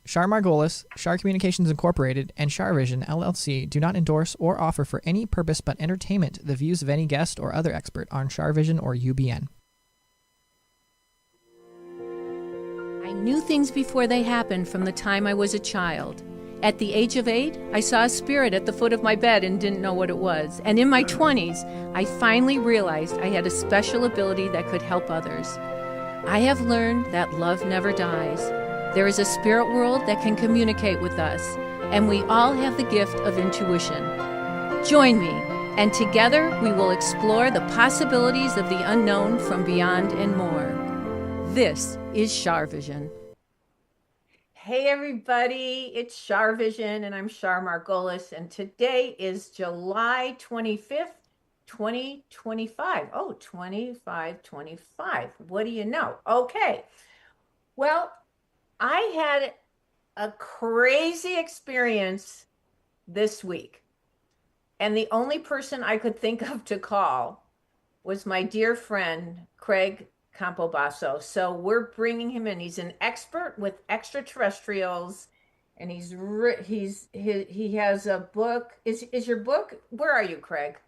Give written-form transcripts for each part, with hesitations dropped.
Char Margolis, Char Communications Incorporated, and CharVision LLC do not endorse or offer for any purpose but entertainment the views of any guest or other expert on CharVision or UBN. I knew things before they happened from the time I was a child. At the age of 8, I saw a spirit at the foot of my bed and didn't know what it was. And in my 20s, I finally realized I had a special ability that could help others. I have learned that love never dies. There is a spirit world that can communicate with us, and we all have the gift of intuition. Join me, and together we will explore the possibilities of the unknown from beyond and more. This is CharVision. Hey everybody, it's CharVision and I'm Char Margolis, and today is July 25th, 2025. Oh, 2525. What do you know? Okay. Well, I had a crazy experience this week, and the only person I could think of to call was my dear friend, Craig Campobasso. So we're bringing him in. He's an expert with extraterrestrials, and he has a book. Is your book? Where are you, Craig?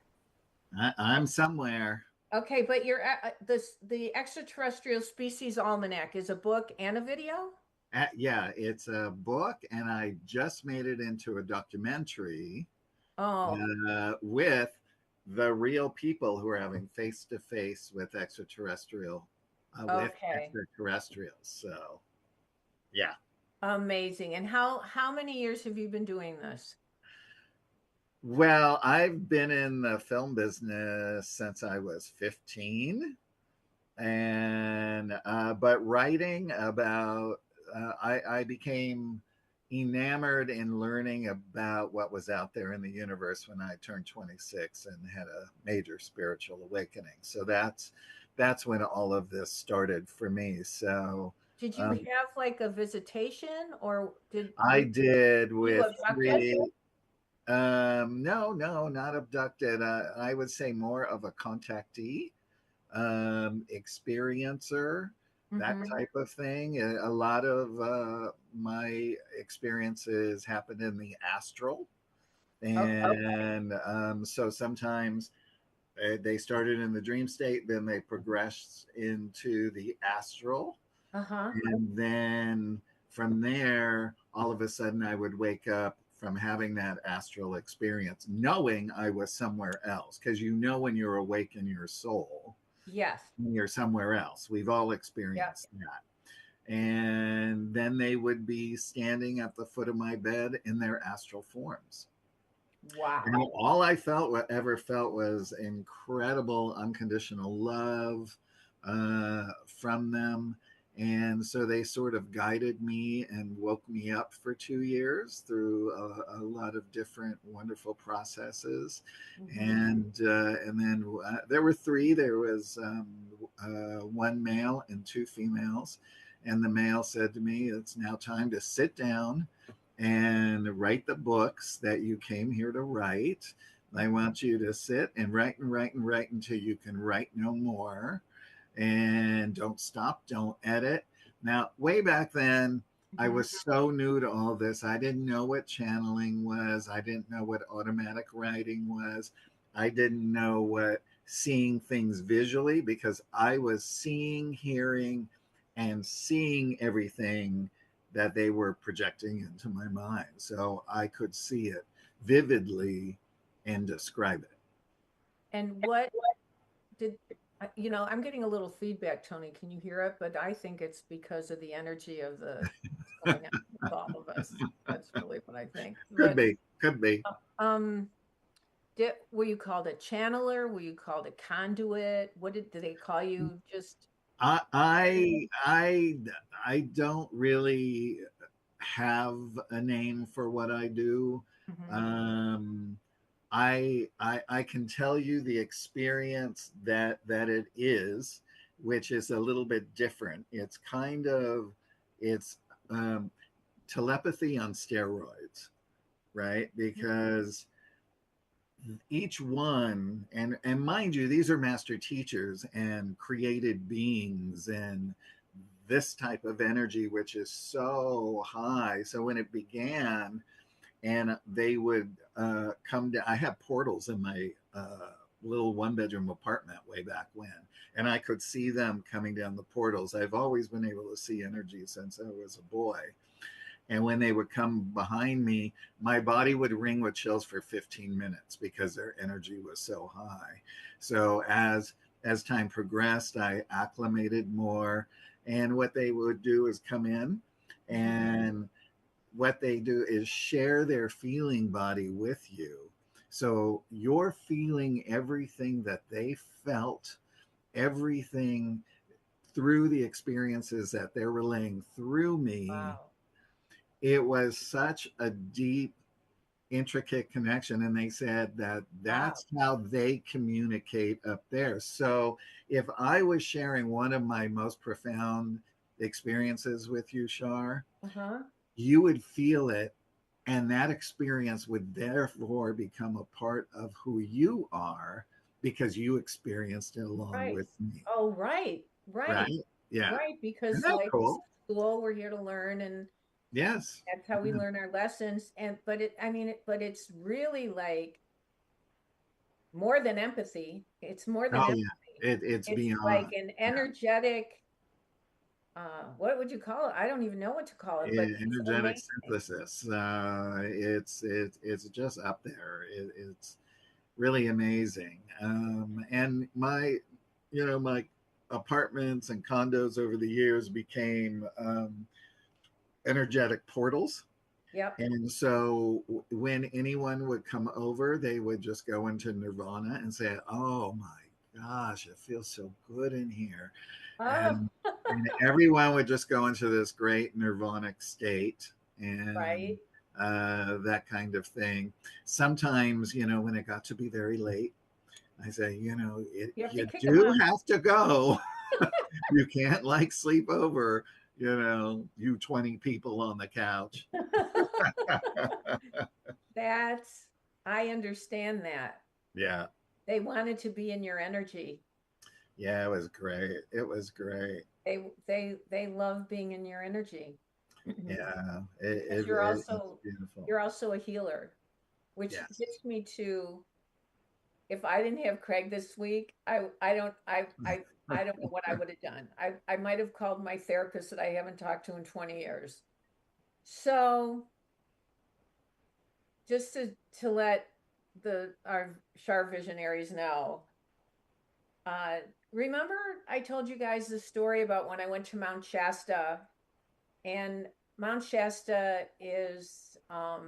I'm somewhere. Okay, but you're the Extraterrestrial Species Almanac is a book and a video. Yeah, it's a book, and I just made it into a documentary Oh, with the real people who are having face to face with okay. extraterrestrials. So, yeah. Amazing. And how many years have you been doing this? Well, I've been in the film business since I was 15, and but writing about I became enamored in learning about what was out there in the universe when I turned 26 and had a major spiritual awakening. So that's when all of this started for me. So Did you um, have like a visitation, or I did were you with abducted? three. No, not abducted. I would say more of a contactee, experiencer, that Mm-hmm. type of thing. A lot of my experiences happen in the astral. Okay. And so sometimes they started in the dream state, then they progressed into the astral. Uh-huh. And then from there, all of a sudden, I would wake up from having that astral experience, knowing I was somewhere else. Because you know, when you're awake in your soul, Yes. you're somewhere else. We've all Yep. experienced that. And then they would be standing at the foot of my bed in their astral forms. And Wow. all I ever felt was incredible unconditional love from them. And so they sort of guided me and woke me up for 2 years through a lot of different wonderful processes. Mm-hmm. And then there were three. There was one male and two females. And the male said to me, "It's now time to sit down and write the books that you came here to write. I want you to sit and write and write and write until you can write no more. And don't stop, don't edit." Now, way back then, I Mm-hmm. was so new to all this. I didn't know what channeling was. I didn't know what automatic writing was. I didn't know what seeing things visually, because I was seeing, hearing, and seeing everything that they were projecting into my mind. So I could see it vividly and describe it. And what did I'm getting a little feedback, Tony. Can you hear it? But I think it's because of the energy of the what's going on with all of us. That's really what I think. Could But be, could be. um, were you called a channeler? Were you called a conduit? What did they call you? Just I, I, I, I don't really have a name for what I do. Mhm. Um, I can tell you the experience that it is, which is a little bit different. It's um, telepathy on steroids, right? Because each one, and mind you, these are master teachers and created beings, and this type of energy, which is so high. So when it began, and they would come down, I had portals in my little one bedroom apartment way back when, and I could see them coming down the portals. I've always been able to see energy since I was a boy. And when they would come behind me, my body would ring with chills for 15 minutes because their energy was so high. So as time progressed, I acclimated more. And what they would do is come in, and what they do is share their feeling body with you. So you're feeling everything that they felt, everything through the experiences that they're relaying through me. Wow. It was such a deep, intricate connection. And they said that Wow. that's how they communicate up there. So if I was sharing one of my most profound experiences with you, Char, Uh-huh. you would feel it, and that experience would therefore become a part of who you are because you experienced it along Right. with me. Oh, right. Right. Right? Yeah. Right. Isn't Because that life is cool? school. We're here to learn, and Yes. that's how we Yeah. learn our lessons. And but it, I mean, but it's really like more than empathy. It's more than Oh empathy. yeah. It's It's like beyond. an Yeah. energetic, what would you call it? I don't even know what to call it, but it's Energetic amazing. synthesis. It's just up there. It's really amazing. And my apartments and condos over the years became energetic portals. Yep. And so when anyone would come over, they would just go into nirvana and say, "Oh my gosh, it feels so good in here." Oh, And everyone would just go into this great nirvanic state, and right. that kind of thing. Sometimes, when it got to be very late, I say, You have to you kick them do out. have to go. You can't like sleep over, you 20 people on the couch. That's, I understand that. Yeah. They wanted to be in your energy. Yeah, it was great. It was great. They love being in your energy. Yeah. Because It's beautiful. you're also a healer, which Yes. gets me to, if I didn't have Craig this week, I don't know what I would have done. I might have called my therapist that I haven't talked to in 20 years. So just to let the our Char visionaries know, uh, remember I told you guys the story about when I went to Mount Shasta, and Mount Shasta is a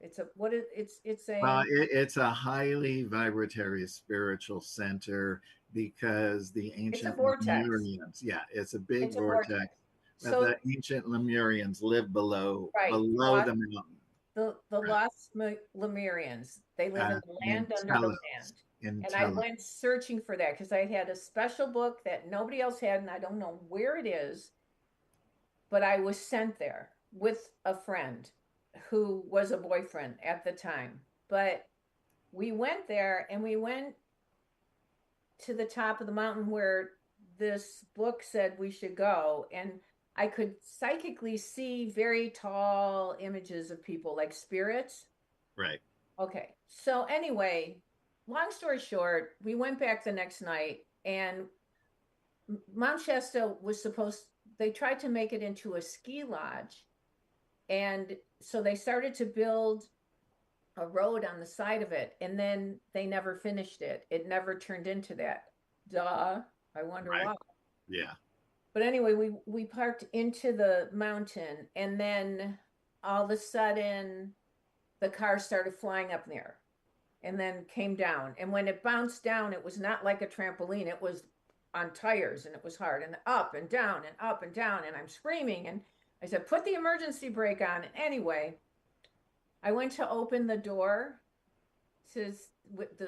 it's a what is it's a It's a highly vibratory spiritual center because the it's a ancient vortex. Lemurians, yeah, it's a big It's a vortex. vortex, but So the ancient Lemurians lived below right, below the mountain. the lost Lemurians, they live in the In land under the Telos, land. in And I Telos. went searching for that because I had a special book that nobody else had, and I don't know where it is, but I was sent there with a friend who was a boyfriend at the time. But we went there, and we went to the top of the mountain where this book said we should go. And I could psychically see very tall images of people like spirits. Right. Okay. So, anyway, long story short, we went back the next night, and Mount Shasta was supposed, they tried to make it into a ski lodge. And so they started to build a road on the side of it, and then they never finished it. It never turned into that. Duh. I wonder Right. why. Yeah. But anyway, we parked into the mountain, and then all of a sudden the car started flying up in the air and then came down. And when it bounced down, it was not like a trampoline. It was on tires, and it was hard, and up and down and up and down. And I'm screaming, and I said, "Put the emergency brake on." And anyway, I went to open the door to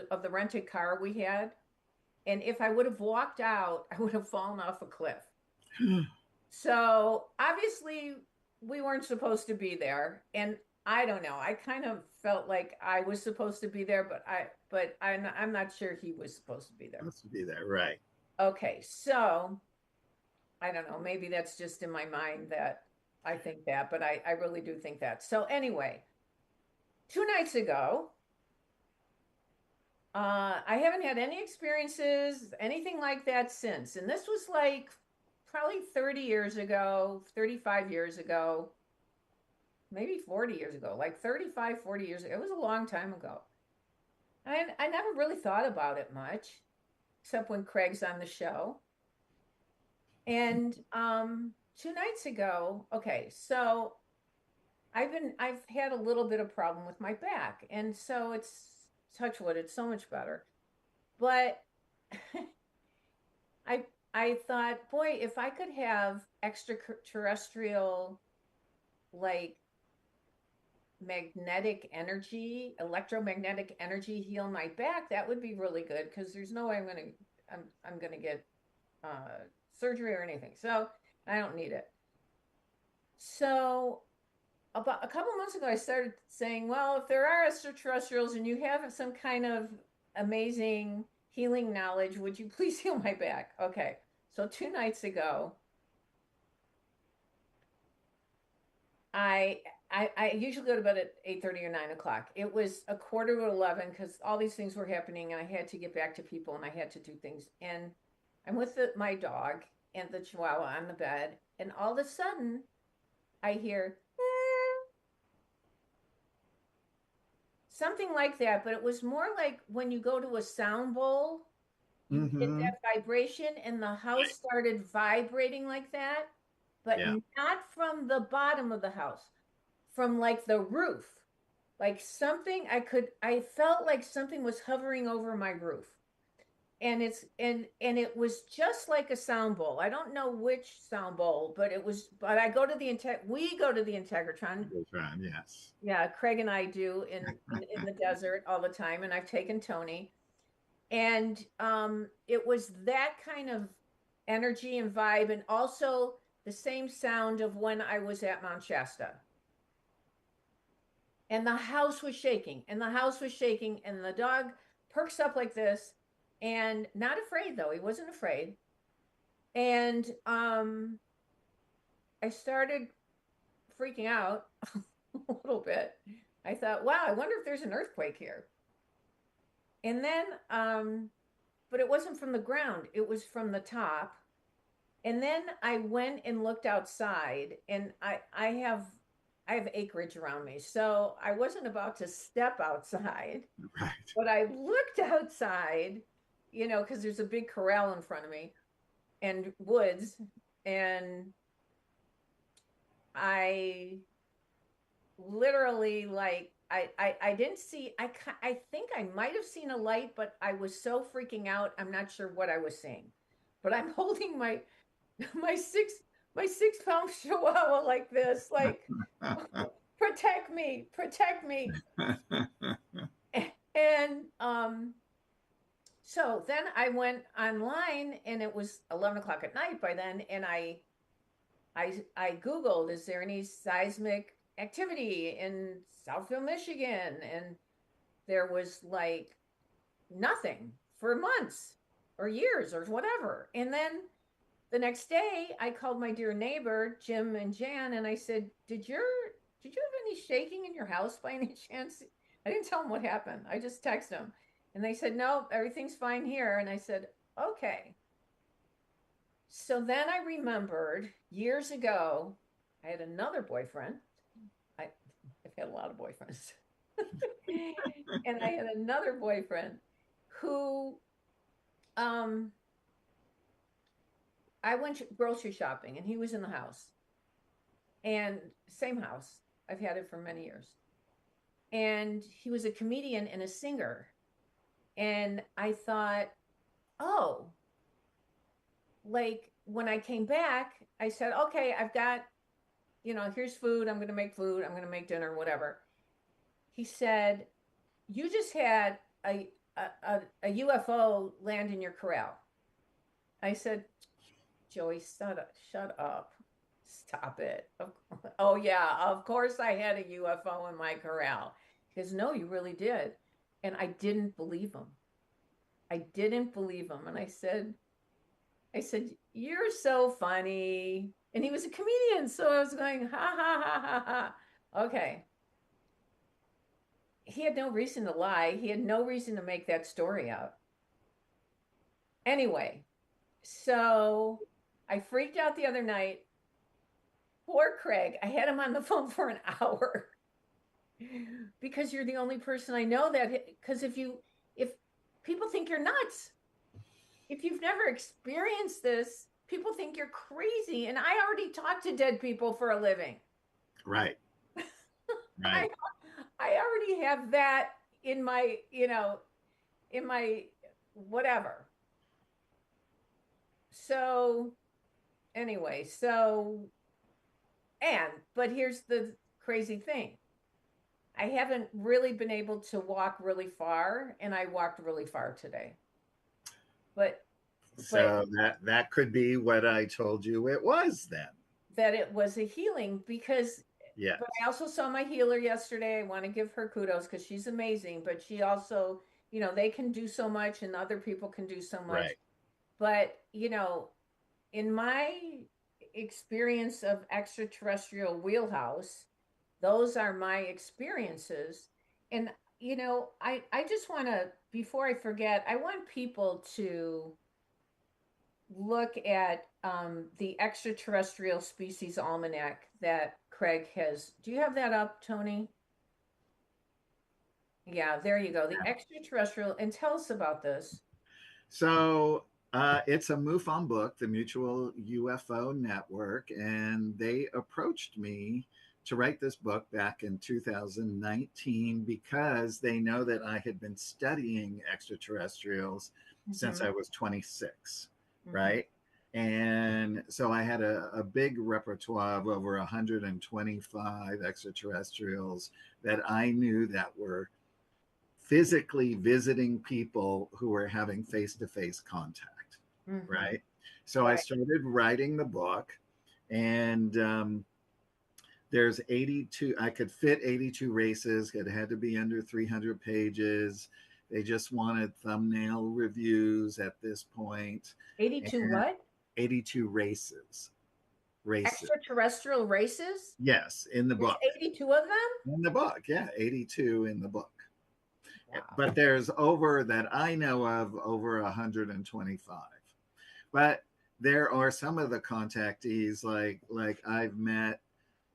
of the rented car we had, and if I would have walked out, I would have fallen off a cliff. So obviously we weren't supposed to be there, and I don't know. I kind of felt like I was supposed to be there, but I'm not sure he was supposed to be there. Supposed to be there, right? Okay, so I don't know, maybe that's just in my mind that I think that, but I really do think that. So anyway, 2 nights ago, I haven't had any experiences, anything like that since. And this was like probably 30 years ago, 35 years ago, maybe 40 years ago, like 35, 40 years ago. It was a long time ago. I never really thought about it much, except when Craig's on the show. And 2 nights ago, okay, so I've had a little bit of problem with my back, and so it's touch wood, it's so much better. But I thought, boy, if I could have extraterrestrial like magnetic energy, electromagnetic energy heal my back, that would be really good because there's no way I'm gonna get surgery or anything. So I don't need it. So about a couple months ago, I started saying, well, if there are extraterrestrials and you have some kind of amazing healing knowledge, would you please heal my back? Okay. So 2 nights ago, I I usually go to bed at 8:30 or 9 o'clock. It was a quarter to 11 because all these things were happening and I had to get back to people and I had to do things. And I'm with my dog and the chihuahua on the bed, and all of a sudden I hear something like that, but it was more like when you go to a sound bowl, you get Mm-hmm. that vibration, and the house started vibrating like that, but Yeah. not from the bottom of the house, from like the roof. Like something I felt like something was hovering over my roof. And it was just like a sound bowl. I don't know which sound bowl, but I go to the we go to the Integratron. That's right. Yes. Yeah, Craig and I do in the desert all the time, and I've taken Tony. And it was that kind of energy and vibe, and also the same sound of when I was at Mount Shasta. And the house was shaking, and the house was shaking, and the dog perks up like this, and not afraid though. He wasn't afraid. And I started freaking out a little bit. I thought, wow, I wonder if there's an earthquake here. And then, but it wasn't from the ground, it was from the top. And then I went and looked outside, and I have acreage around me. So I wasn't about to step outside, Right. but I looked outside, because there's a big corral in front of me and woods. And I literally like I didn't see I think I might have seen a light, but I was so freaking out, I'm not sure what I was seeing. But I'm holding my six my 6 pound chihuahua like this, like protect me. And so then I went online, and it was 11 o'clock at night by then, and I Googled, is there any seismic activity in Southfield, Michigan? And there was like nothing for months or years or whatever. And then the next day I called my dear neighbor, Jim and Jan, and I said, did you have any shaking in your house by any chance? I didn't tell them what happened. I just texted them. And they said, no, everything's fine here. And I said, okay. So then I remembered years ago, I had another boyfriend. I, I've had a lot of boyfriends. And I had another boyfriend who I went grocery shopping, and he was in the house. And same house. I've had it for many years. And he was a comedian and a singer. And I thought, oh, like when I came back, I said, okay, I've got, here's food. I'm going to make food. I'm going to make dinner, whatever. He said, you just had a UFO land in your corral. I said, Joey, shut up. Stop it. Oh, yeah, of course I had a UFO in my corral. He goes, no, you really did. And I didn't believe him. I didn't believe him. And I said, you're so funny. And he was a comedian. So I was going, ha, ha, ha, ha, ha. Okay. He had no reason to lie. He had no reason to make that story up. Anyway, so I freaked out the other night. Poor Craig. I had him on the phone for an hour because you're the only person I know that, because if people think you're nuts, if you've never experienced this, people think you're crazy. And I already talk to dead people for a living. Right. I, Right. I already have that in my, in my whatever. So anyway, but here's the crazy thing. I haven't really been able to walk really far, and I walked really far today. But So that could be what I told you it was then. that it was a healing because Yes. but I also saw my healer yesterday. I want to give her kudos because she's amazing, but she also, they can do so much and other people can do so much. Right. But, in my experience of extraterrestrial wheelhouse, those are my experiences. And, I just want to, before I forget, I want people to look at the Extraterrestrial Species Almanac that Craig has. Do you have that up, Tony? Yeah, there you go. The Extraterrestrial, and tell us about this. So it's a MUFON book, the Mutual UFO Network, and they approached me to write this book back in 2019 because they know that I had been studying extraterrestrials since I was 26, right? And so I had a big repertoire of over 125 extraterrestrials that I knew that were physically visiting people who were having face-to-face contact, right? So I started writing the book, and there's 82. I could fit 82 races. It had to be under 300 pages. They just wanted thumbnail reviews at this point. 82 And what? 82 races. Extraterrestrial races? Yes, in the book. There's 82 of them? In the book, yeah, 82 in the book. Wow. But there's over, that I know of, over 125. But there are some of the contactees, like I've met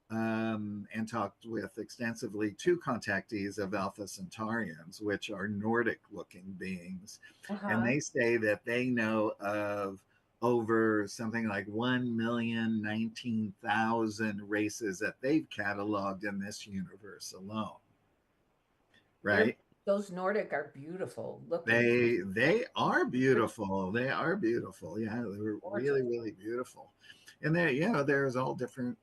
and talked with extensively, two contactees of Alpha Centaurians, which are Nordic looking beings. And they say that they know of over something like 1,019,000 races that they've cataloged in this universe alone. Right? Those Nordic are beautiful looking. They are beautiful. They are beautiful. Yeah, they're really, really beautiful. And there's all different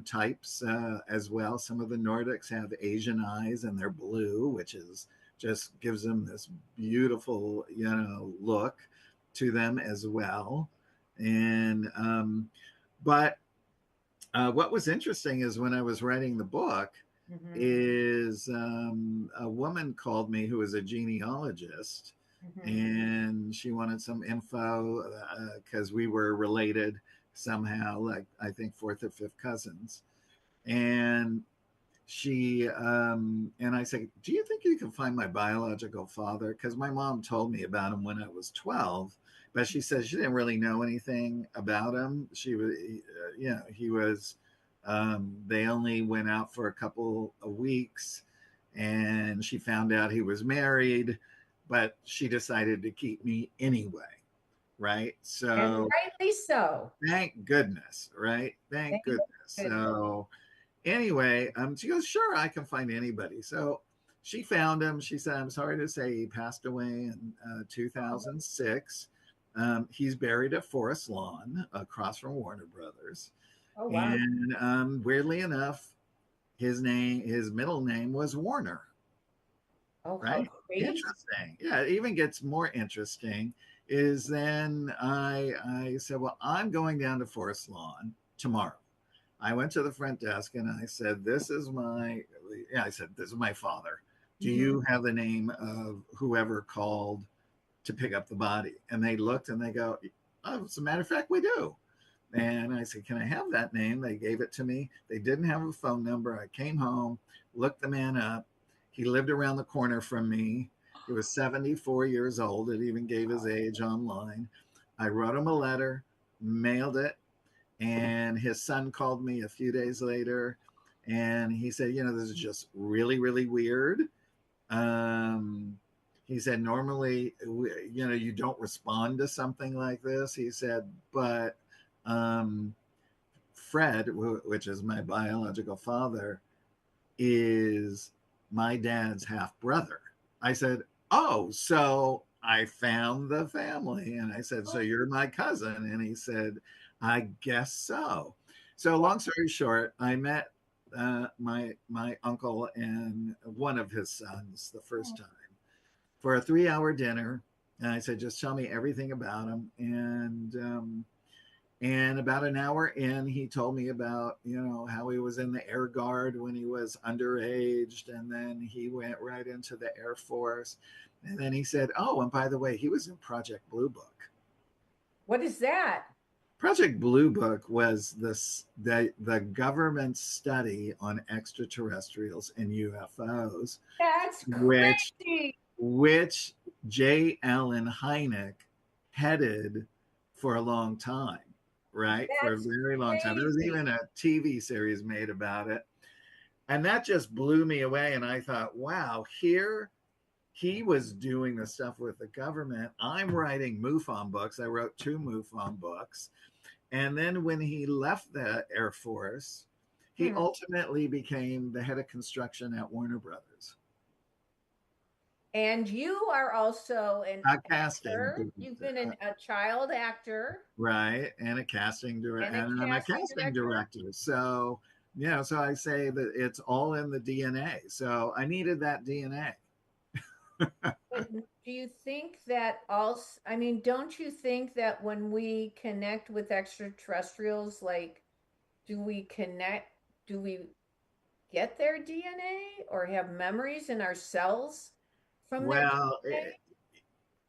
types as well. Some of the Nordics have Asian eyes and they're blue, which is just gives them this beautiful, look to them as well. And but what was interesting is when I was writing the book, is a woman called me who is a genealogist, and she wanted some info because we were related somehow, like I think fourth or fifth cousins. And she and I said, do you think you can find my biological father? Because my mom told me about him when I was 12, but she said she didn't really know anything about him. She was, he was, they only went out for a couple of weeks, and she found out he was married, but she decided to keep me anyway. Right. So, and rightly so. Thank goodness. Right. Thank goodness. So anyway, she goes, sure, I can find anybody. So she found him. She said, I'm sorry to say he passed away in 2006. He's buried at Forest Lawn across from Warner Brothers. Oh, wow. And weirdly enough, his middle name was Warner. Oh, right? Interesting. Yeah, it even gets more interesting is then I said, well, I'm going down to Forest Lawn tomorrow. I went to the front desk and I said, this is my yeah, I said, this is my father. Do Mhm. you have the name of whoever called to pick up the body? And they looked and they go, oh, as a matter of fact, we do. And I said, can I have that name? They gave it to me. They didn't have a phone number. I came home, looked the man up. He lived around the corner from me. He was 74 years old. It even gave his age online. I wrote him a letter, mailed it, and his son called me a few days later and he said, this is just really, really weird. Um, he said, normally, you don't respond to something like this. He said, but um, Fred, which is my biological father, is my dad's half brother. I said, oh, so I found the family. And I said, so you're my cousin? And he said, I guess so. So long story short, I met my uncle and one of his sons the first time for a 3-hour dinner. And I said, just tell me everything about him. And about an hour in, he told me about, how he was in the Air Guard when he was underaged. And then he went right into the Air Force. And then he said, oh, and by the way, he was in Project Blue Book. What is that? Project Blue Book was the government study on extraterrestrials and UFOs, That's which crazy. which J. Allen Hynek headed for a long time, right? For a That's very long time. There was crazy. even a TV series made about it. And that just blew me away. And I thought, wow, here he was doing the stuff with the government. I'm writing MUFON books. I wrote 2 MUFON books. And then when he left the Air Force, he Hmm. ultimately became the head of construction at Warner Brothers. And you are also an A casting actor. You've director, been a child actor right? And a casting director, and a and I'm a casting casting director. director. So, so I say that it's all in the DNA. So I needed that DNA. But do you think that also, I mean, don't you think that when we connect with extraterrestrials, like, do we connect, do we get their DNA or have memories in our cells from their Well, DNA?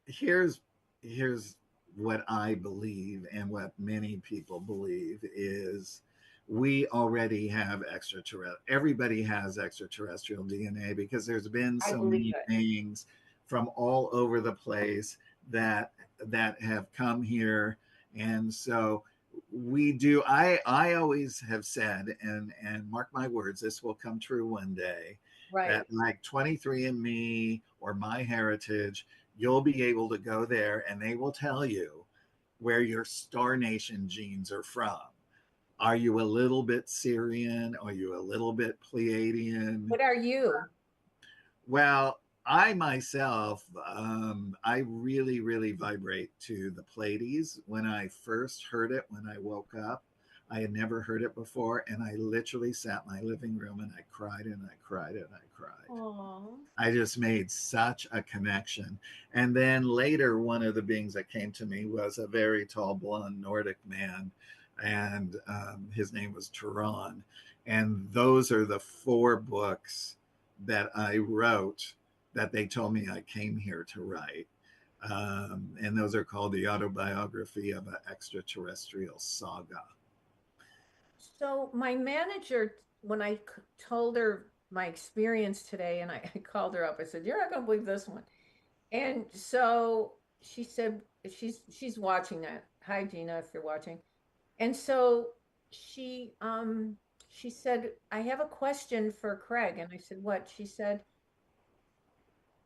here's here's what I believe and what many people believe is we already have extraterrestrial. Everybody has extraterrestrial DNA because there's been I so believe many it. things from all over the place that have come here, and so we do. I always have said, and mark my words, this will come true one day. That Right. like 23andMe or My Heritage, you'll be able to go there and they will tell you where your Star Nation genes are from. Are you a little bit Syrian? Are you a little bit Pleiadian? What are you? Well, I myself, I really, really vibrate to the Pleiades. When I first heard it, when I woke up, I had never heard it before. And I literally sat in my living room and I cried and I cried and I cried. Oh, I just made such a connection. And then later, one of the beings that came to me was a very tall, blonde Nordic man. And his name was Turan. And those are the 4 books that I wrote that they told me I came here to write. And those are called The Autobiography of an Extraterrestrial Saga. so my manager, when I told her my experience today, and I called her up, I said, "You're not going to believe this one." And so she said, she's watching that. Hi, Gina, if you're watching. And so she um she said, "I have a question for Craig." And I said, "What?" She said,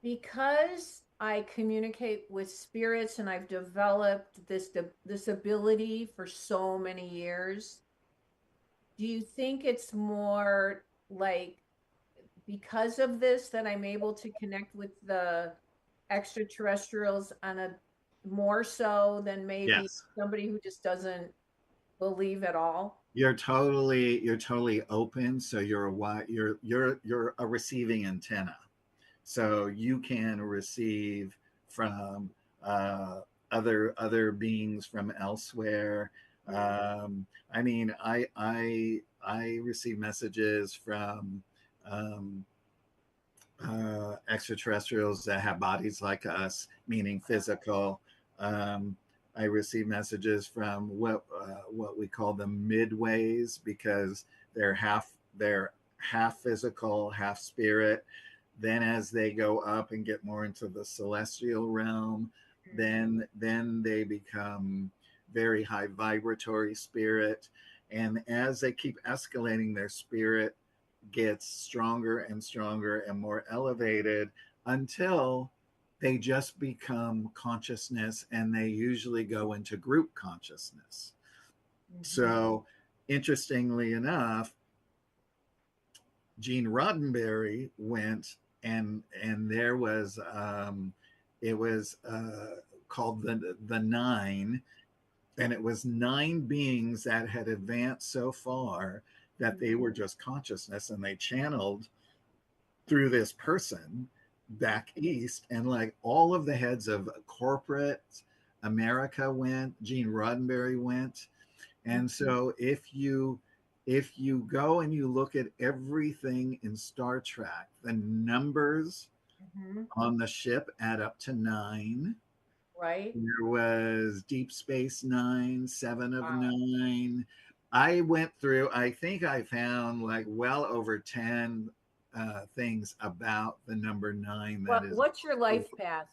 "Because I communicate with spirits and I've developed this ability for so many years, do you think it's more like because of this that I'm able to connect with the extraterrestrials on a more so than maybe Yes. somebody who just doesn't believe at all?" You're totally open. So you're a receiving antenna. So you can receive from other beings from elsewhere. I mean, I receive messages from um, extraterrestrials that have bodies like us, meaning physical. Um, I receive messages from what we call the midways, because they're half physical, half spirit. Then as they go up and get more into the celestial realm, then they become very high vibratory spirit. And as they keep escalating, their spirit gets stronger and stronger and more elevated until they just become consciousness, and they usually go into group consciousness. So interestingly enough, Gene Roddenberry went, and there was it was called the Nine, and it was 9 beings that had advanced so far that they were just consciousness, and they channeled through this person back east, and like all of the heads of corporate America went, Gene Roddenberry went. And so if you go and you look at everything in Star Trek, the numbers on the ship add up to 9. Right. There was Deep Space Nine, Seven of Nine. I went through, I think I found like well over 10 things about the number 9. What's your life path?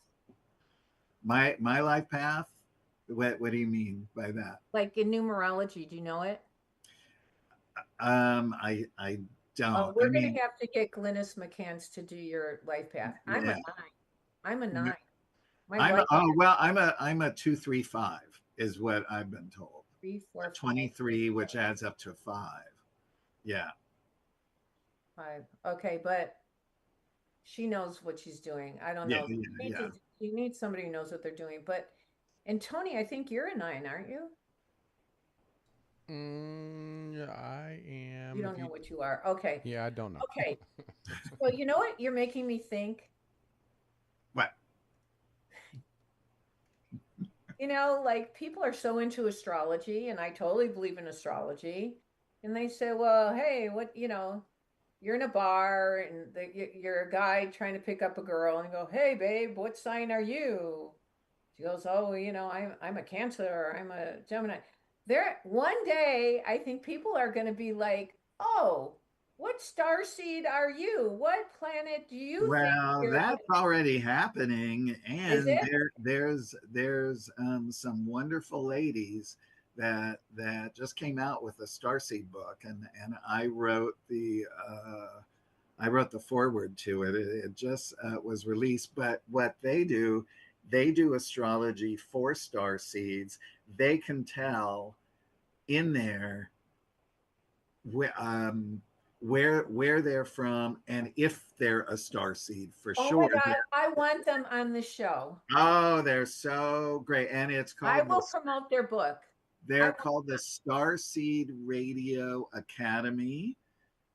My life path. What do you mean by that? Like in numerology, do you know it? I don't. We're going to have to get Glynis McCants to do your life path. I'm a Yeah. 9. I'm a 9. I'm a 235 is what I've been told. 3, 4, 23, which adds up to 5. Yeah. 5. Okay, but she knows what she's doing. I don't know. You need somebody who knows what they're doing. But, and Tony, I think you're a 9, aren't you? Yeah, I am. You don't know what you are. Okay. Yeah, I don't know. Okay. Well, you know what? You're making me think. What? You know, like people are so into astrology, and I totally believe in astrology. And they say, well, hey, you're in a bar and you're a guy trying to pick up a girl, and you go, hey, babe, what sign are you? She goes, oh, I'm a Cancer, or I'm a Gemini. One day, I think people are going to be like, oh, what star seed are you? What planet do you think you're in? That's already happening, Is and it? there's some wonderful ladies that just came out with a starseed book, and I wrote the foreword to it. It just was released. But what they do astrology for star seeds. They can tell in there where they're from, and if they're a star seed for Oh sure. my God, I want them on the show. Oh, they're so great. And it's called, I will promote their book. They're called the Starseed Radio Academy.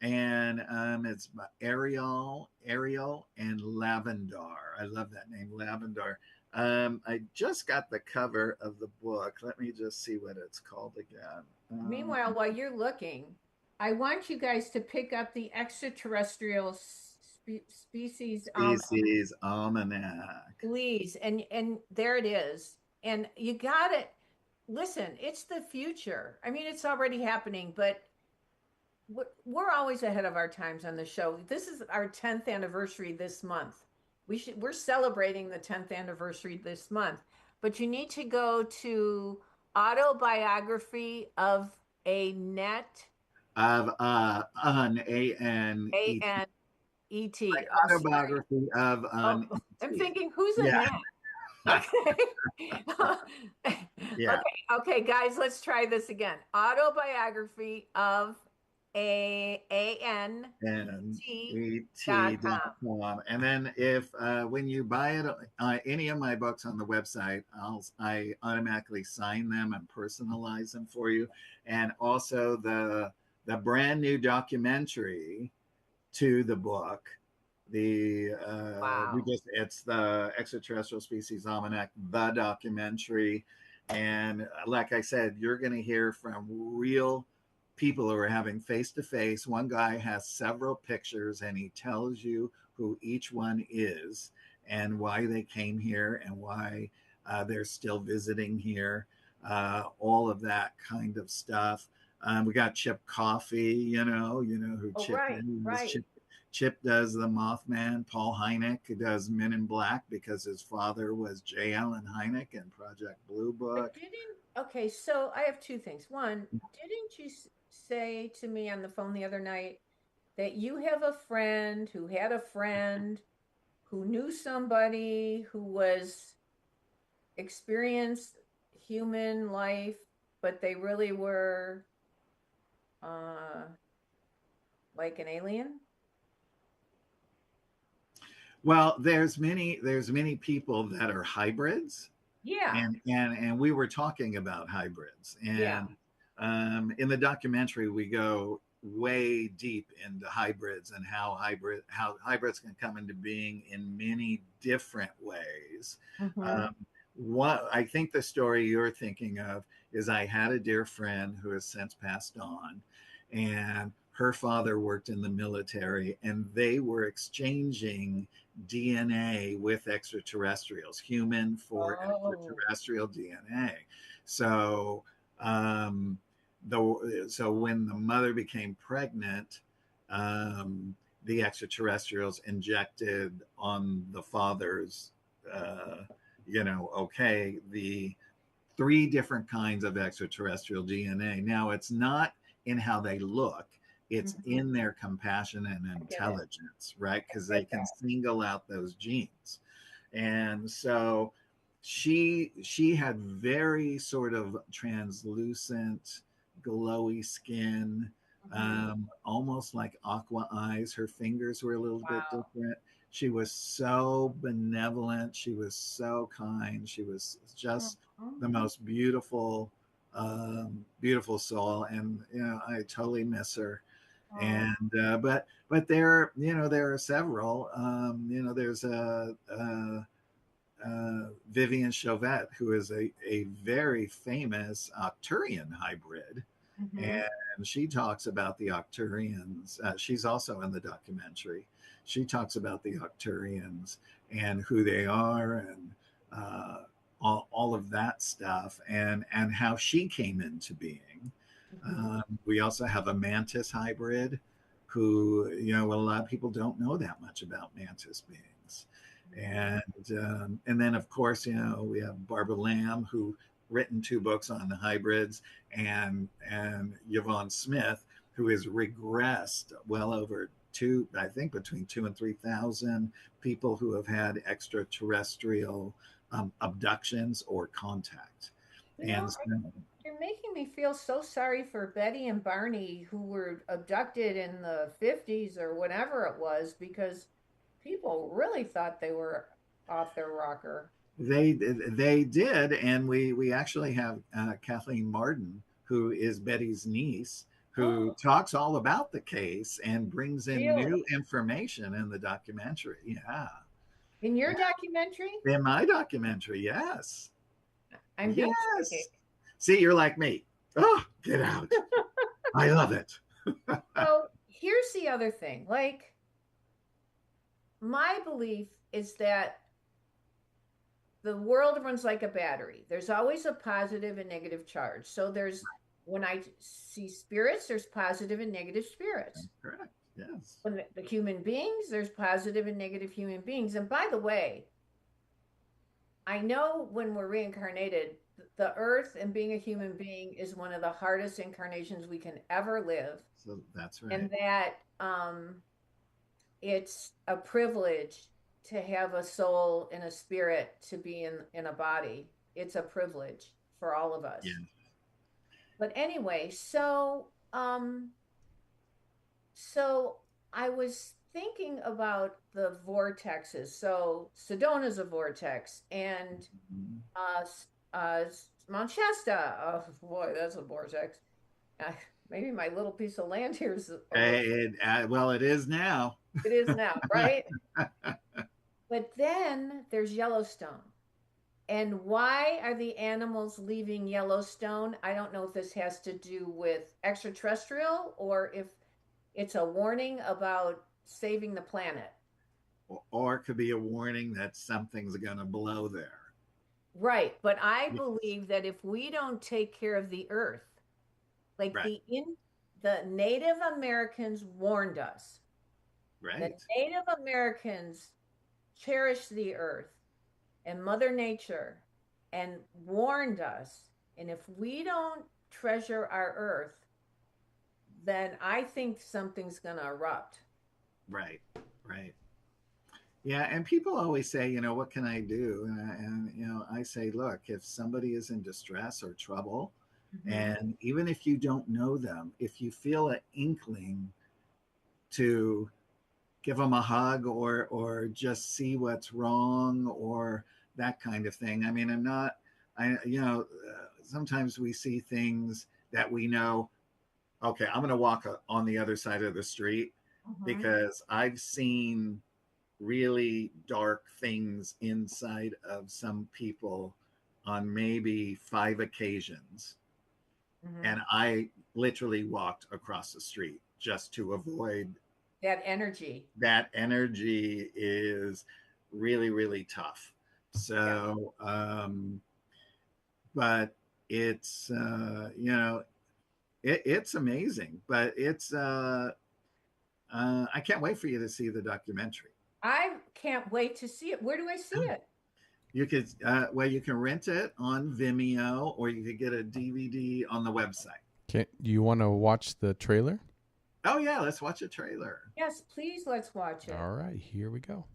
And it's Ariel and Lavendar. I love that name, Lavendar. I just got the cover of the book. Let me just see what it's called again. Meanwhile, while you're looking, I want you guys to pick up the Extraterrestrial Species Almanac. Please, and there it is. And you got it. Listen, it's the future. I mean, it's already happening, but we're always ahead of our times on the show. This is our 10th anniversary this month. We're celebrating the 10th anniversary this month. But you need to go to Autobiography of a Net Of A-N-E-T. A-N-E-T. Like autobiography of an. I'm thinking, who's a net? Okay. Yeah. Okay, guys, let's try this again. Autobiography of ANT.com. And then if when you buy it, any of my books on the website, I automatically sign them and personalize them for you. And also the brand new documentary to the book. It's the Extraterrestrial Species Almanac, the documentary. And like I said, you're going to hear from real people who are having face to face. One guy has several pictures and he tells you who each one is and why they came here and why they're still visiting here. All of that kind of stuff. We got Chip Coffey, you know who Oh, Chip right, is. right. Chip does the Mothman. Paul Hynek does Men in Black because his father was J. Allen Hynek in Project Blue But Book. okay, so I have two things. One, didn't you say to me on the phone the other night that you have a friend who had a friend who knew somebody who was experienced human life, but they really were uh like an alien? Well, there's many people that are hybrids, Yeah, and we were talking about hybrids, yeah. and in the documentary we go way deep into hybrids and how hybrids can come into being in many different ways. Mm-hmm. Um, what I think the story you're thinking of is I had a dear friend who has since passed on, and her father worked in the military, and they were exchanging DNA with extraterrestrials, human for Oh, extraterrestrial DNA. So, um, so when the mother became pregnant, um, the extraterrestrials injected on the father's, uh, okay, the three different kinds of extraterrestrial DNA. Now, it's not in how they look, it's mm-hmm. in their compassion and I get it. intelligence, right? I Because they get can that. single out those genes. And so she had very sort of translucent, glowy skin, Mm-hmm. almost like aqua eyes. Her fingers were a little bit Wow. different. She was so benevolent. She was so kind. She was just Mhm. the most beautiful soul. And I totally miss her. Oh, And but there are several. There's Vivian Chauvet, who is a very famous Octurian hybrid, mm-hmm. and she talks about the Octurians. She's also in the documentary. She talks about the Octurians and who they are, and uh, all of that stuff, and how she came into being. Mm-hmm. We also have a mantis hybrid, who a lot of people don't know that much about mantis beings, and then of course we have Barbara Lamb, who written two books on the hybrids, and Yvonne Smith, who has regressed well over two, I think between 2 and 3,000 people who have had extraterrestrial abductions or contact. You know, And so you're making me feel so sorry for Betty and Barney who were abducted in the 50s or whatever it was because people really thought they were off their rocker. they did, and we actually have Kathleen Martin, who is Betty's niece, who talks all about the case and brings in Really? new information in the documentary. Yeah, In your documentary? in my documentary, yes, I'm being yes. psychic. See, you're like me. Oh, get out! I love it. So here's the other thing. Like, my belief is that the world runs like a battery. There's always a positive and negative charge. So when I see spirits, there's positive and negative spirits. Correct. Yes. When the human beings, there's positive and negative human beings. And by the way, I know when we're reincarnated, the earth and being a human being is one of the hardest incarnations we can ever live. So that's right. And that it's a privilege to have a soul and a spirit to be in a body. It's a privilege for all of us. Yeah. But anyway, so I was thinking about the vortexes. So Sedona is a vortex, and Mhm. uh, uh, Mount Shasta. Oh boy, that's a vortex. Uh, Maybe my little piece of land here is Well, it is now. it is now, right? But then there's Yellowstone. And why are the animals leaving Yellowstone? I don't know if this has to do with extraterrestrial or if it's a warning about saving the planet. Or it could be a warning that something's going to blow there. Right. But I believe that if we don't take care of the earth, like Right. the Native Americans warned us. Right. The Native Americans cherish the earth and Mother Nature and warned us. And if we don't treasure our earth, then I think something's going to erupt. Right. Right. Yeah, and people always say, what can I do? And I say, look, if somebody is in distress or trouble, and even if you don't know them, if you feel an inkling to give them a hug or just see what's wrong or that kind of thing. I mean, sometimes we see things that we know, okay, I'm going to walk on the other side of the street because I've seen really dark things inside of some people on maybe 5 occasions. And I literally walked across the street just to avoid that energy. That energy is really, really tough. So, but it's, it's amazing, but it's, I can't wait for you to see the documentary. I can't wait to see it. Where do I see it? You could, you can rent it on Vimeo, or you could get a DVD on the website. Okay, you want to watch the trailer? Oh yeah, let's watch a trailer. Yes, please, let's watch it. All right, here we go.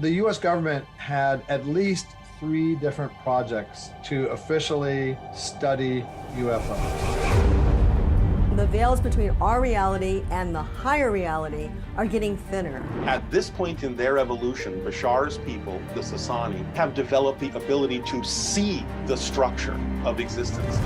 The U.S. government had at least 3 different projects to officially study UFOs. The veils between our reality and the higher reality are getting thinner. At this point in their evolution, Bashar's people, the Sasani, have developed the ability to see the structure of existence.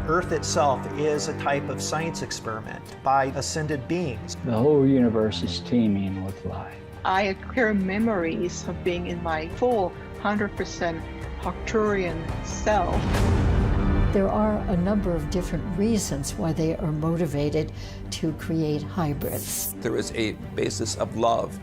Earth itself is a type of science experiment by ascended beings. The whole universe is teeming with life. I acquire memories of being in my full 100% Arcturian self. There are a number of different reasons why they are motivated to create hybrids. There is a basis of love,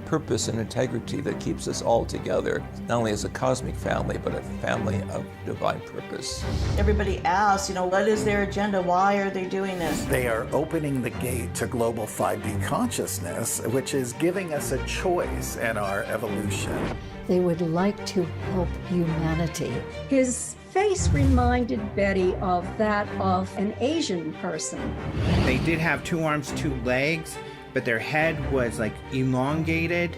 purpose, and integrity that keeps us all together, not only as a cosmic family, but a family of divine purpose. Everybody asks, what is their agenda? Why are they doing this? They are opening the gate to global 5D consciousness, which is giving us a choice in our evolution. They would like to help humanity. His face reminded Betty of that of an Asian person. They did have 2 arms, 2 legs, but their head was like elongated.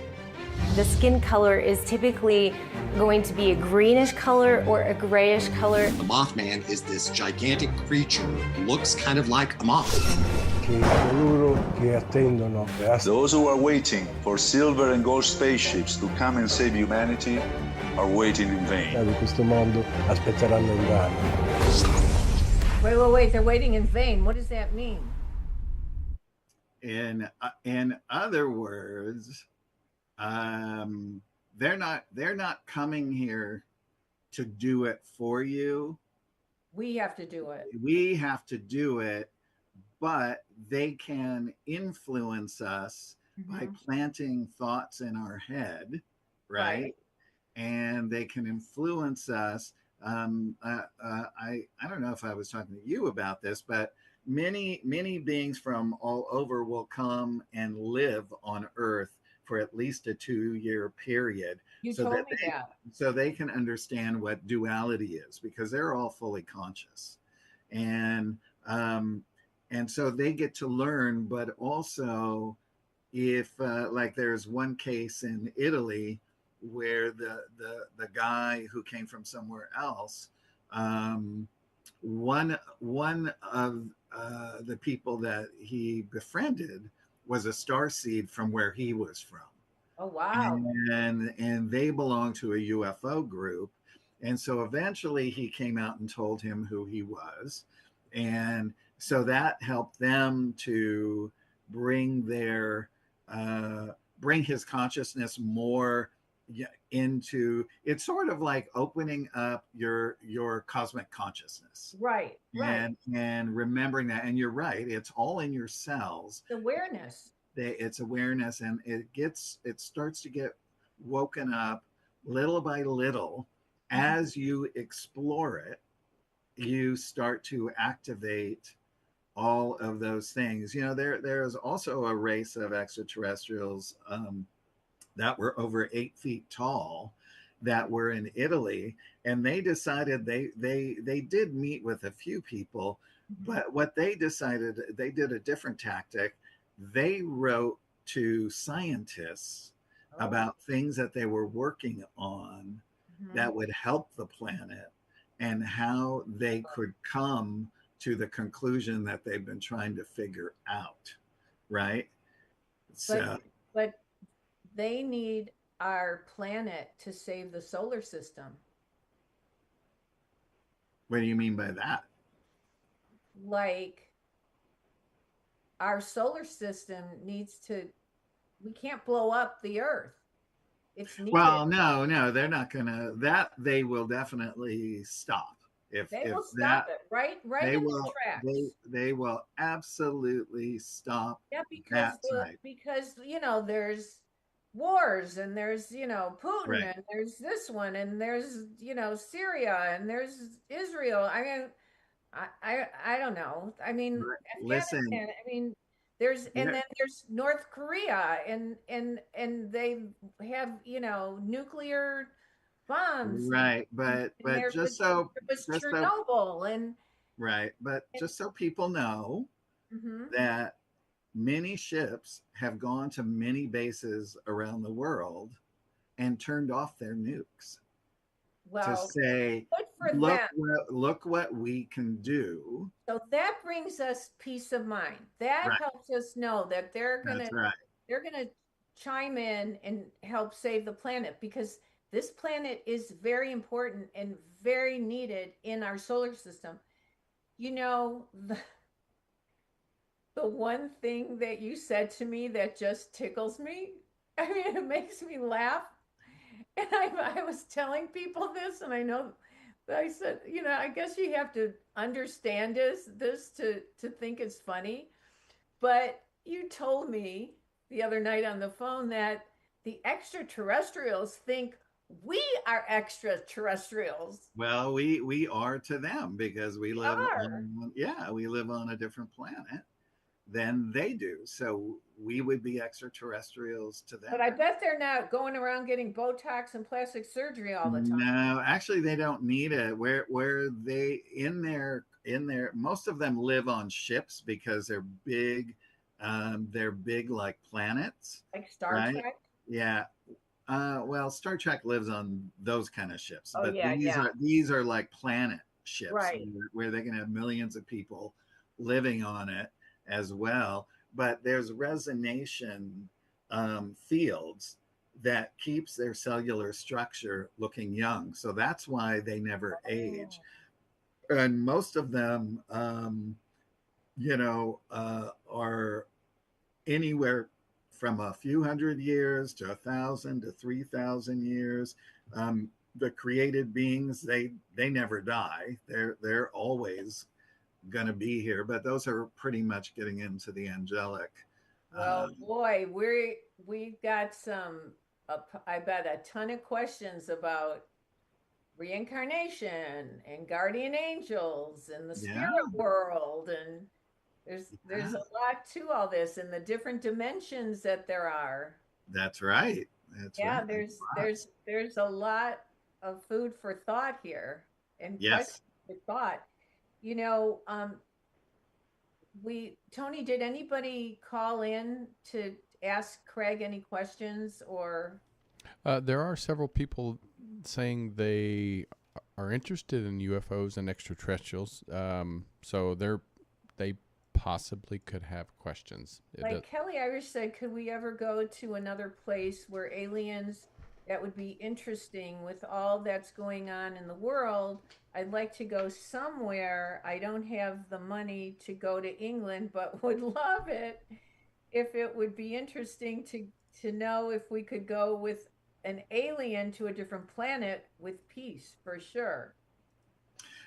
The skin color is typically going to be a greenish color or a grayish color. The Mothman is this gigantic creature, looks kind of like a moth. Those who are waiting for silver and gold spaceships to come and save humanity are waiting in vain. Wait, they're waiting in vain. What does that mean? In other words, they're not coming here to do it for you. We have to do it. We have to do it, but they can influence us by planting thoughts in our head, right? And they can influence us. I don't know if I was talking to you about this, but many beings from all over will come and live on Earth for at least a 2-year period. You told me that. So they can understand what duality is, because they're all fully conscious. And so they get to learn, but also if like there's one case in Italy where the guy who came from somewhere else, one of the people that he befriended was a starseed from where he was from. Oh wow! And they belong to a UFO group, And so eventually he came out and told him who he was. And so that helped them to bring their bring his consciousness more into, it's sort of like opening up your cosmic consciousness, Right. and remembering that. And you're right, it's all in your cells. Awareness. It's awareness, and it starts to get woken up little by little. As you explore it, you start to activate all of those things. There's also a race of extraterrestrials that were over 8 feet tall that were in Italy, and they decided they did meet with a few people, but what they decided, they did a different tactic. They wrote to scientists about things that they were working on that would help the planet and how they could come to the conclusion that they've been trying to figure out, right? But they need our planet to save the solar system. What do you mean by that? Like, our solar system needs to, we can't blow up the Earth. It's needed. Well, no, they're not gonna. That they will definitely stop. They will stop it right in the tracks. They will absolutely stop. Yeah, because there's wars, and there's Putin, Right. and there's this one, and there's Syria, and there's Israel. I mean, I don't know. I mean, Listen. Afghanistan. I mean, then there's North Korea, and they have nuclear bombs. Right, but just so Chernobyl and right, but just so people know that many ships have gone to many bases around the world and turned off their nukes to say, look what we can do. So that brings us peace of mind. That helps us know that they're gonna chime in and help save the planet, because this planet is very important and very needed in our solar system. The one thing that you said to me that just tickles me, I mean, it makes me laugh. And I was telling people this, and I said, I guess you have to understand this to think it's funny. But you told me the other night on the phone that the extraterrestrials think we are extraterrestrials. Well, we are to them, because we live on a different planet than they do. So we would be extraterrestrials to them. But I bet they're not going around getting Botox and plastic surgery all the time. No, actually they don't need it. Where they in their most of them live on ships because they're big like planets. Like Star Trek? Yeah. Well, Star Trek lives on those kind of ships, but these are like planet ships, right, where they can have millions of people living on it as well. But there's resonation fields that keeps their cellular structure looking young, so that's why they never age. And most of them, are anywhere from a few hundred years to 1,000 to 3,000 years. The created beings, they never die. They're always going to be here. But those are pretty much getting into the angelic. Well, boy, we've got I bet a ton of questions about reincarnation and guardian angels and the spirit world, and there's a lot to all this, and the different dimensions that there are. That's right. There's a lot of food for thought here, and questions for thought. Tony, did anybody call in to ask Craig any questions, or? There are several people saying they are interested in UFOs and extraterrestrials. So they possibly could have questions. Like Kelly Irish said, could we ever go to another place where aliens That would be interesting with all that's going on in the world. I'd like to go somewhere. I don't have the money to go to England, but would love it if it would be interesting to know if we could go with an alien to a different planet with peace, for sure.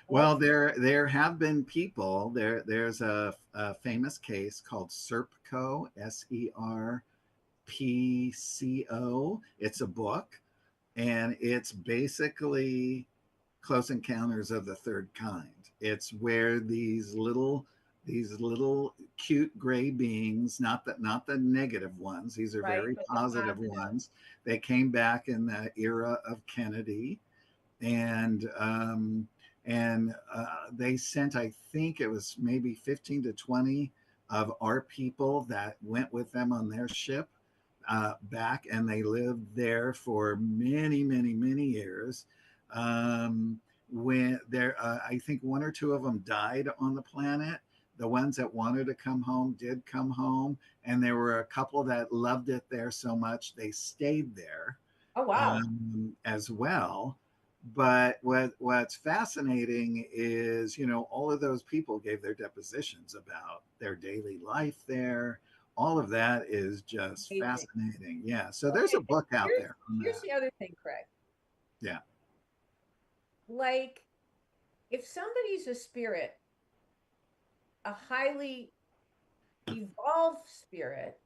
Well, there have been people. There's a famous case called Serpco, Serpco. It's a book, and it's basically Close Encounters of the Third Kind. It's where these little cute gray beings, not the negative ones. These are very positive ones. They came back in the era of Kennedy, and they sent, I think it was maybe 15 to 20 of our people that went with them on their ship back, and they lived there for many, many, many years. When there, I think one or two of them died on the planet. The ones that wanted to come home did come home, and there were a couple that loved it there so much they stayed there. Oh, wow. As well. But what's fascinating is, all of those people gave their depositions about their daily life there. All of that is just fascinating. Yeah. So there's a book out there. Here's the other thing, Craig. Yeah. Like, if somebody's a spirit, a highly evolved spirit,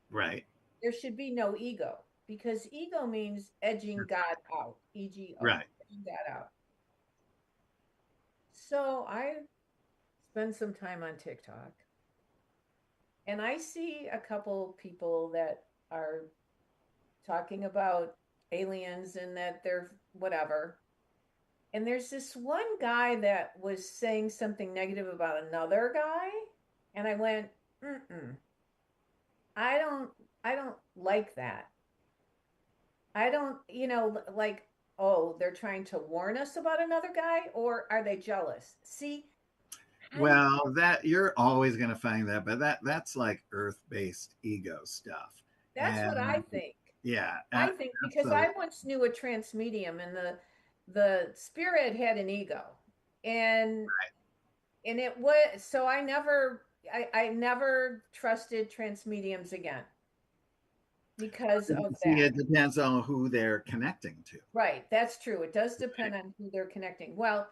right, there should be no ego, because ego means edging God out, ego, right, edging God out. So I spend some time on TikTok, and I see a couple people that are talking about aliens and that they're whatever. And there's this one guy that was saying something negative about another guy, and I went, I don't like that. I don't, like, oh, they're trying to warn us about another guy, or are they jealous? See? Well, that you're always going to find that, but that's like earth-based ego stuff. That's what I think. Yeah, I think, because I once knew a trance medium, and the spirit had an ego, and it was, so I never trusted trance mediums again because of that. It depends on who they're connecting to. Right, that's true. It does depend on who they're connecting. Well,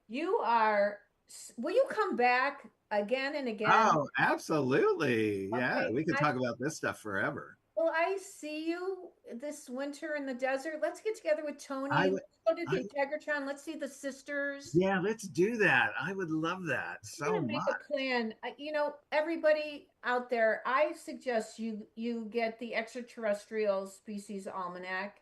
will you come back again and again? Oh, absolutely. Yeah, we could talk about this stuff forever. Well, I see you this winter in the desert. Let's get together with Tony. Let's go to the Integratron. Let's see the sisters. Yeah, let's do that. I would love that so much. Make a plan. Everybody out there, I suggest you get the Extraterrestrial Species Almanac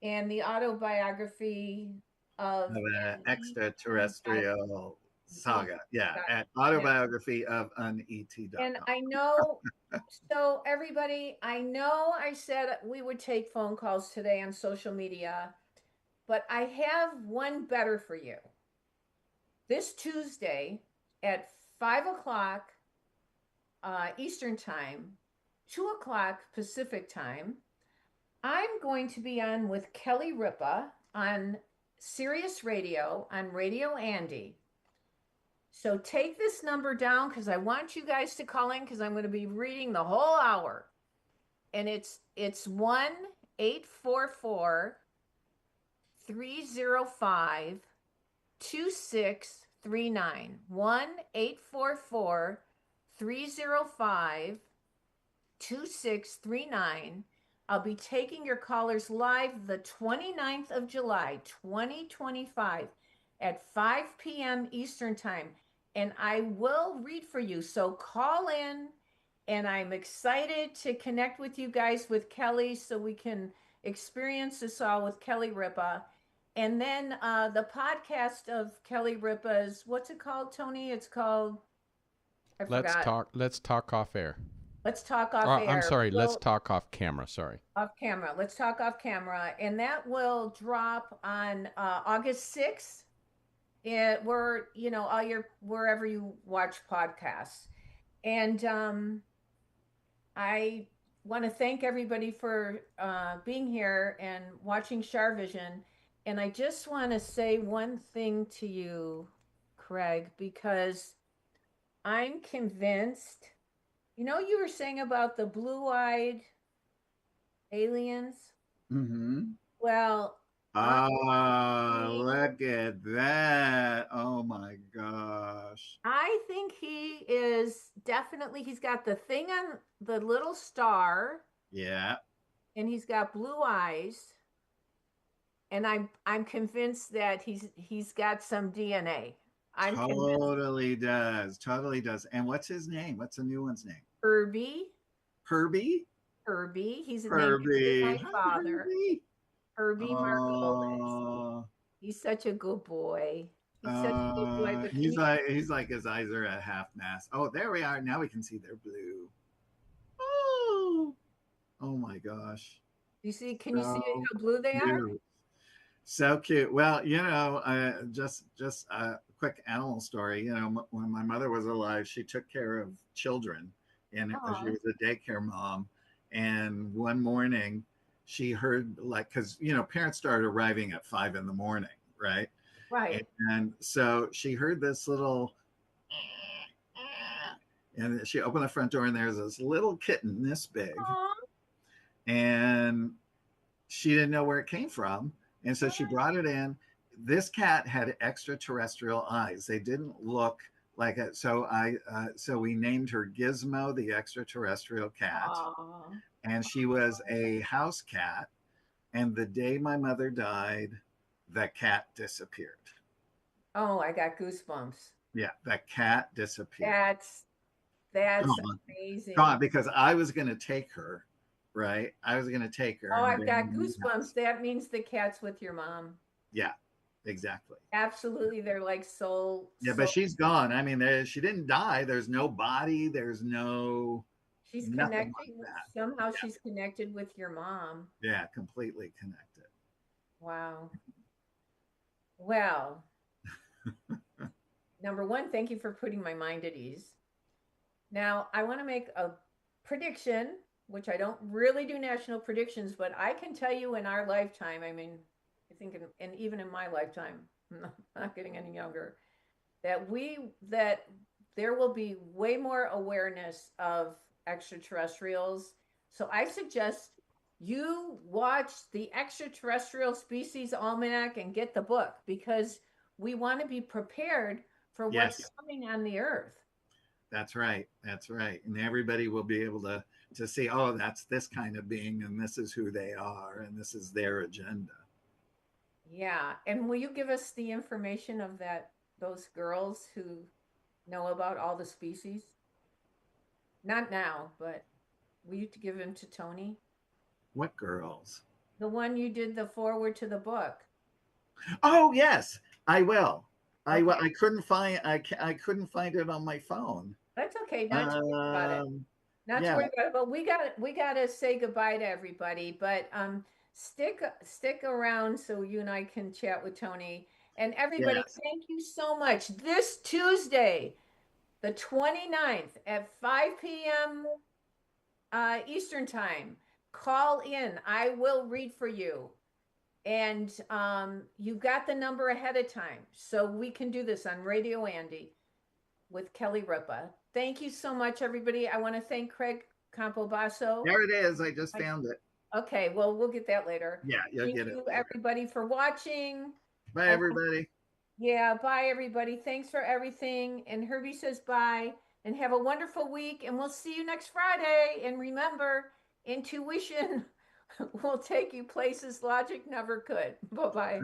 and the autobiography of an Extraterrestrial Saga. Yeah, an autobiography of an ET. And I know, so everybody, I know I said we would take phone calls today on social media, but I have one better for you. This Tuesday at 5 o'clock Eastern Time, 2 o'clock Pacific Time, I'm going to be on with Kelly Ripa on Sirius Radio, on Radio Andy. So take this number down, because I want you guys to call in, because I'm going to be reading the whole hour. And it's 1-844-305-2639. 1-844-305-2639. I'll be taking your callers live the 29th of July, 2025 at 5 p.m. Eastern Time. And I will read for you. So call in, and I'm excited to connect with you guys with Kelly so we can experience this all with Kelly Ripa. And then the podcast of Kelly Ripa's, what's it called, Tony? It's called, I forgot. Let's talk off air. Let's talk off air. I'm sorry. Let's talk off camera. Sorry. Off camera. Let's talk off camera. And that will drop on August 6th. We're, wherever you watch podcasts. And I want to thank everybody for being here and watching CharVision. And I just want to say one thing to you, Craig, because I'm convinced, you were saying about the blue-eyed aliens. Mm-hmm. Well, look at that. Oh my gosh. I think he is definitely, he's got the thing on the little star. Yeah. And he's got blue eyes. And I'm convinced that he's got some DNA. I'm totally does. Totally does. And what's his name? What's the new one's name? Herbie. Herbie? Herbie. He's named Herbie. my father. Herbie Margolis. Oh. He's such a good boy. He's such a good boy. But he's like his eyes are at half mast. Oh, there we are. Now we can see they're blue. Oh, oh my gogosh. You see? Can you see how blue they are? So cute. Well, just a quick animal story. When my mother was alive, she took care of children, and she was a daycare mom. And one morning, she heard because parents started arriving at 5 a.m, right? Right. And so she heard this little, and she opened the front door, and there's this little kitten this big, and she didn't know where it came from. And so she brought it in. This cat had extraterrestrial eyes. They didn't look like it. So so we named her Gizmo, the extraterrestrial cat. Aww. And she was a house cat. And the day my mother died, the cat disappeared. Oh, I got goosebumps. Yeah, the cat disappeared. That's amazing. Gone, because I was going to take her. Right. I was going to take her. Oh, I've got goosebumps. That means the cat's with your mom. Yeah, exactly. Absolutely. They're like soul. Yeah, but she's gone. I mean, she didn't die. There's no body. There's no. She's connected. Like somehow she's connected with your mom. Yeah, completely connected. Wow. Well, number one, thank you for putting my mind at ease. Now, I want to make a prediction, which I don't really do national predictions, but I can tell you in our lifetime, I mean, I think and even in my lifetime, I'm not getting any younger, that there will be way more awareness of extraterrestrials. So I suggest you watch the Extraterrestrial Species Almanac and get the book, because we want to be prepared for what's coming on the earth. That's right. That's right. And everybody will be able to see, oh, that's this kind of being, and this is who they are, and this is their agenda. Yeah. And will you give us the information of those girls who know about all the species? Not now, but will you give them to Tony? What girls? The one you did the foreword to the book. Oh, yes, I will. Okay. I couldn't find it on my phone. That's okay. Not to worry about it. Not to worry about it. But we got to say goodbye to everybody. But stick around so you and I can chat with Tony. And everybody, thank you so much. This Tuesday, the 29th at 5 p.m. Eastern Time, call in. I will read for you. And you got the number ahead of time. So we can do this on Radio Andy with Kelly Ripa. Thank you so much, everybody. I want to thank Craig Campobasso. There it is. I just found it. Okay, well, we'll get that later. Yeah, you'll get it. Thank you, everybody, for watching. Bye, everybody. Yeah, bye, everybody. Thanks for everything. And Herbie says bye. And have a wonderful week. And we'll see you next Friday. And remember, intuition will take you places logic never could. Bye-bye.